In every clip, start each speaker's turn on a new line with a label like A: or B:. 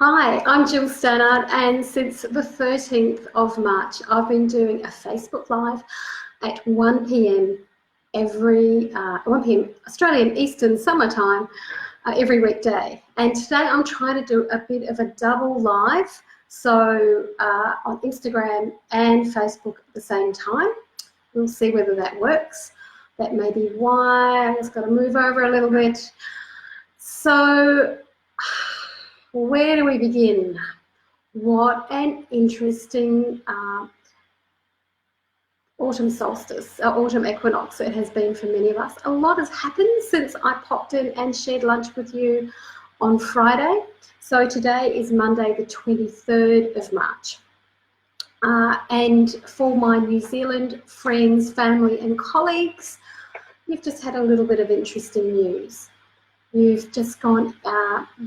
A: Hi, I'm Gill Stannard, and since the 13th of March, I've been doing a Facebook Live at 1 p.m. 1 p.m. Australian Eastern Summertime every weekday. And today I'm trying to do a bit of a double live, so on Instagram and Facebook at the same time. We'll see whether that works. That may be why. I've just got to move over a little bit. So, where do we begin? What an interesting autumn solstice, autumn equinox it has been for many of us. A lot has happened since I popped in and shared lunch with you on Friday. So today is Monday the 23rd of March. And for my New Zealand friends, family and colleagues, you've just had a little bit of interesting news. You've just been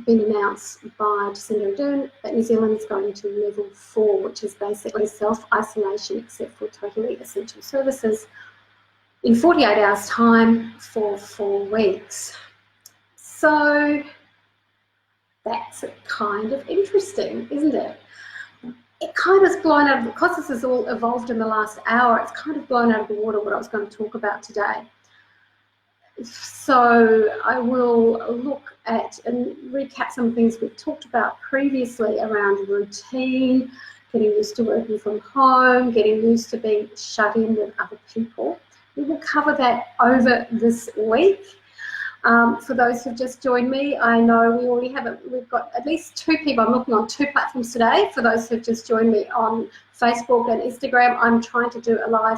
A: announced by Jacinda Ardern that New Zealand is going to level 4, which is basically self-isolation except for totally essential services, in 48 hours' time for 4 weeks. So that's kind of interesting, isn't it? It kind of is blown out of, because this has all evolved in the last hour, it's kind of blown out of the water what I was going to talk about today. So I will look at and recap some things we've talked about previously around routine, getting used to working from home, getting used to being shut in with other people. We will cover that over this week. For those who've just joined me, I know we already have we've got at least 2 people. I'm looking on 2 platforms today. For those who've just joined me on Facebook and Instagram, I'm trying to do a live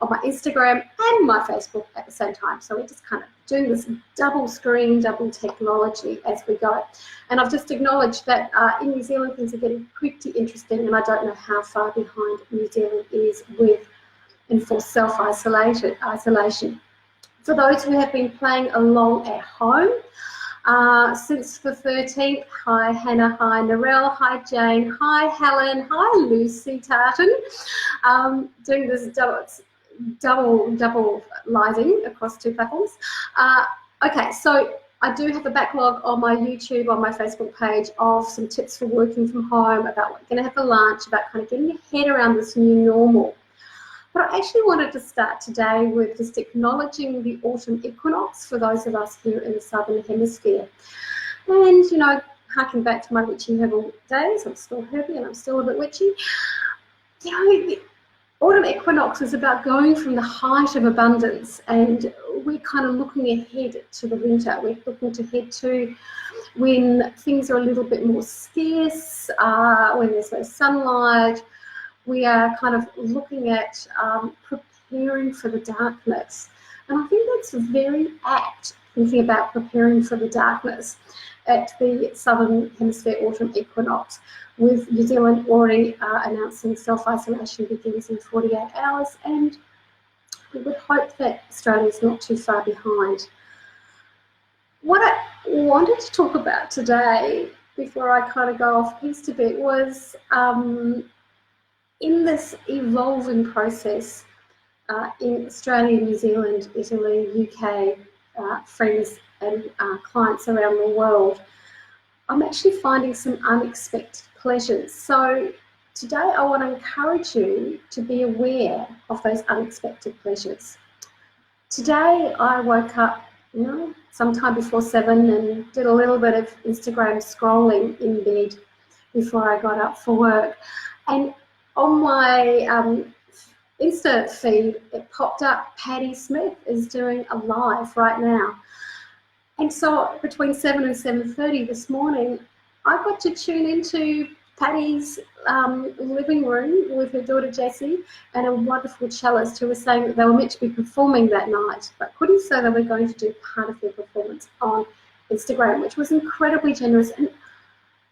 A: on my Instagram and my Facebook at the same time. So we're just kind of doing this double screen, double technology as we go. And I've just acknowledged that in New Zealand things are getting pretty interesting, and I don't know how far behind New Zealand is with enforced self-isolation. For those who have been playing along at home, since the 13th, hi Hannah, hi Narelle, hi Jane, hi Helen, hi Lucy Tartan, doing this double living across 2 platforms. Okay, so I do have a backlog on my YouTube, on my Facebook page, of some tips for working from home, about what you're going to have for lunch, about kind of getting your head around this new normal. But I actually wanted to start today with just acknowledging the autumn equinox for those of us here in the Southern Hemisphere. And, you know, harking back to my witchy herbal days, I'm still herby and I'm still a bit witchy. You know, the autumn equinox is about going from the height of abundance, and we're kind of looking ahead to the winter. We're looking to head to when things are a little bit more scarce, when there's no sunlight. We are kind of looking at preparing for the darkness. And I think that's very apt, thinking about preparing for the darkness at the Southern Hemisphere autumn equinox, with New Zealand already announcing self-isolation begins in 48 hours, and we would hope that Australia's not too far behind. What I wanted to talk about today, before I kind of go off piece a bit, was in this evolving process in Australia, New Zealand, Italy, UK, friends and clients around the world, I'm actually finding some unexpected pleasures. So today I want to encourage you to be aware of those unexpected pleasures. Today I woke up, you know, sometime before 7 and did a little bit of Instagram scrolling in bed before I got up for work. And on my Insta feed, it popped up, Patti Smith is doing a live right now. And so between 7 and 7:30 this morning, I got to tune into Patti's living room with her daughter Jessie and a wonderful cellist who was saying that they were meant to be performing that night, but couldn't, so they were going to do part of their performance on Instagram, which was incredibly generous. And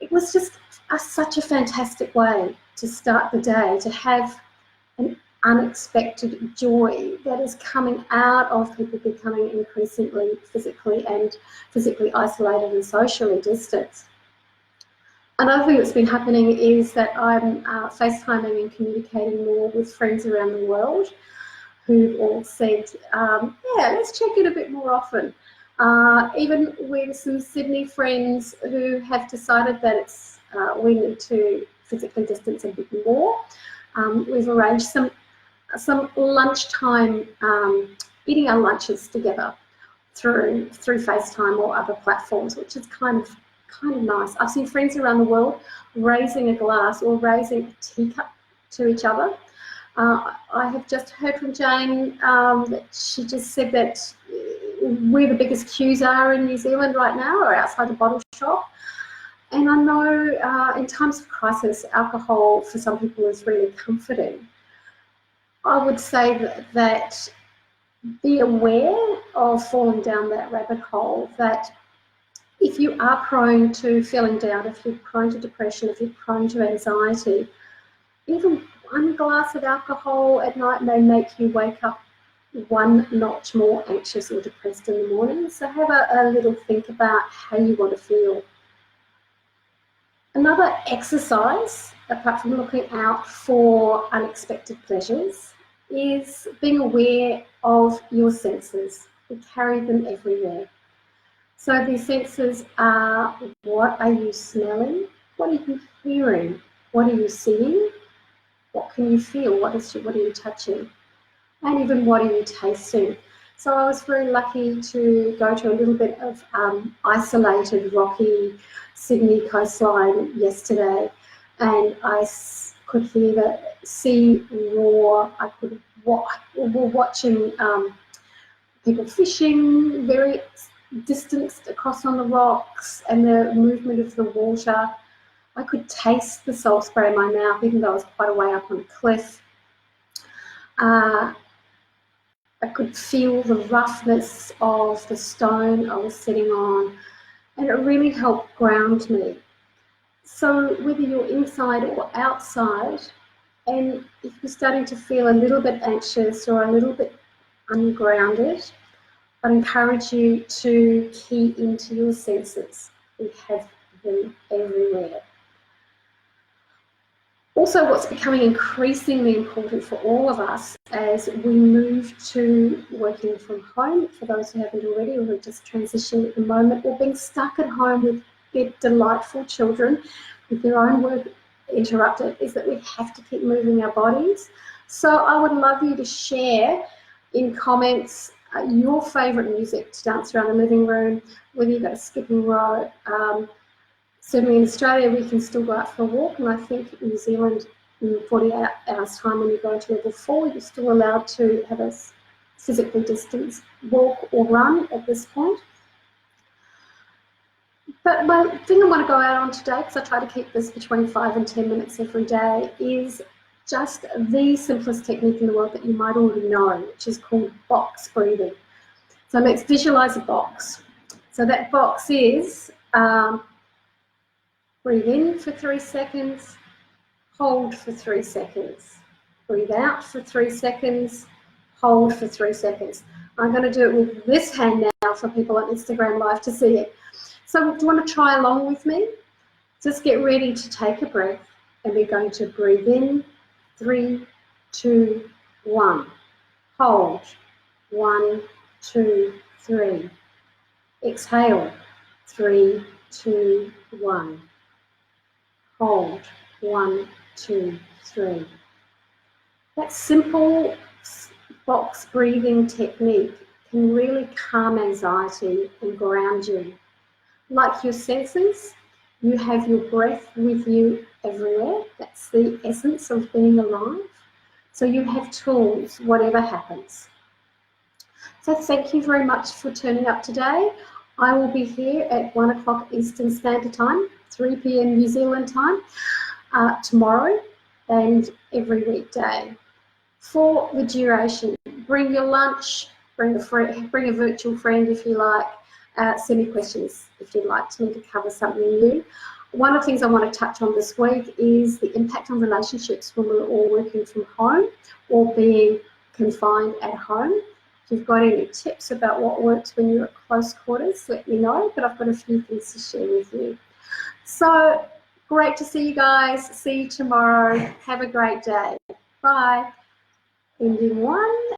A: it was just such a fantastic way to start the day, to have an unexpected joy that is coming out of people becoming increasingly physically isolated and socially distanced. Another thing that's been happening is that I'm FaceTiming and communicating more with friends around the world who've all said, yeah, let's check in a bit more often. Even with some Sydney friends who have decided that it's we need to physically distance a bit more. We've arranged some lunchtime, eating our lunches together through FaceTime or other platforms, which is kind of nice. I've seen friends around the world raising a glass or raising a teacup to each other. I have just heard from Jane that she just said that where the biggest queues are in New Zealand right now are outside the bottle shop. And I know in times of crisis, alcohol for some people is really comforting. I would say that be aware of falling down that rabbit hole, that if you are prone to feeling down, if you're prone to depression, if you're prone to anxiety, even one glass of alcohol at night may make you wake up one notch more anxious or depressed in the morning. So have a little think about how you want to feel. Another exercise, apart from looking out for unexpected pleasures, is being aware of your senses. We carry them everywhere. So these senses are, what are you smelling? What are you hearing? What are you seeing? What can you feel? What are you touching? And even what are you tasting? So I was very lucky to go to a little bit of isolated, rocky Sydney coastline yesterday, and I could hear the sea roar. We're watching people fishing, very distanced across on the rocks, and the movement of the water. I could taste the salt spray in my mouth, even though I was quite a way up on a cliff. I could feel the roughness of the stone I was sitting on, and it really helped ground me. So whether you're inside or outside, and if you're starting to feel a little bit anxious or a little bit ungrounded, I encourage you to key into your senses. We have them everywhere. Also, what's becoming increasingly important for all of us as we move to working from home, for those who haven't already or are just transitioning at the moment, or being stuck at home with their delightful children with their own work interrupted, is that we have to keep moving our bodies. So I would love you to share in comments your favourite music to dance around the living room, whether you've got a skipping rope. Certainly in Australia, we can still go out for a walk, and I think in New Zealand, in 48 hours' time, when you go to level 4, you're still allowed to have a physically distanced walk or run at this point. But my thing I want to go out on today, because I try to keep this between 5 and 10 minutes every day, is just the simplest technique in the world that you might already know, which is called box breathing. So let's visualize a box. So that box is breathe in for 3 seconds, hold for 3 seconds, breathe out for 3 seconds, hold for 3 seconds. I'm going to do it with this hand now for people on Instagram Live to see it. So do you want to try along with me? Just get ready to take a breath, and we're going to breathe in, 3, 2, 1. Hold, 1, 2, 3. Exhale, 3, 2, 1. Hold, 1, 2, 3. That simple box breathing technique can really calm anxiety and ground you. Like your senses, you have your breath with you everywhere. That's the essence of being alive. So you have tools, whatever happens. So thank you very much for turning up today. I will be here at 1 o'clock Eastern Standard Time, 3 p.m. New Zealand time, tomorrow and every weekday. For the duration, bring your lunch, bring a virtual friend if you like, send me questions if you'd like me to cover something new. One of the things I want to touch on this week is the impact on relationships when we're all working from home or being confined at home. If you've got any tips about what works when you're at close quarters, let me know, but I've got a few things to share with you. So great to see you guys. See you tomorrow. Have a great day. Bye. Ending 1.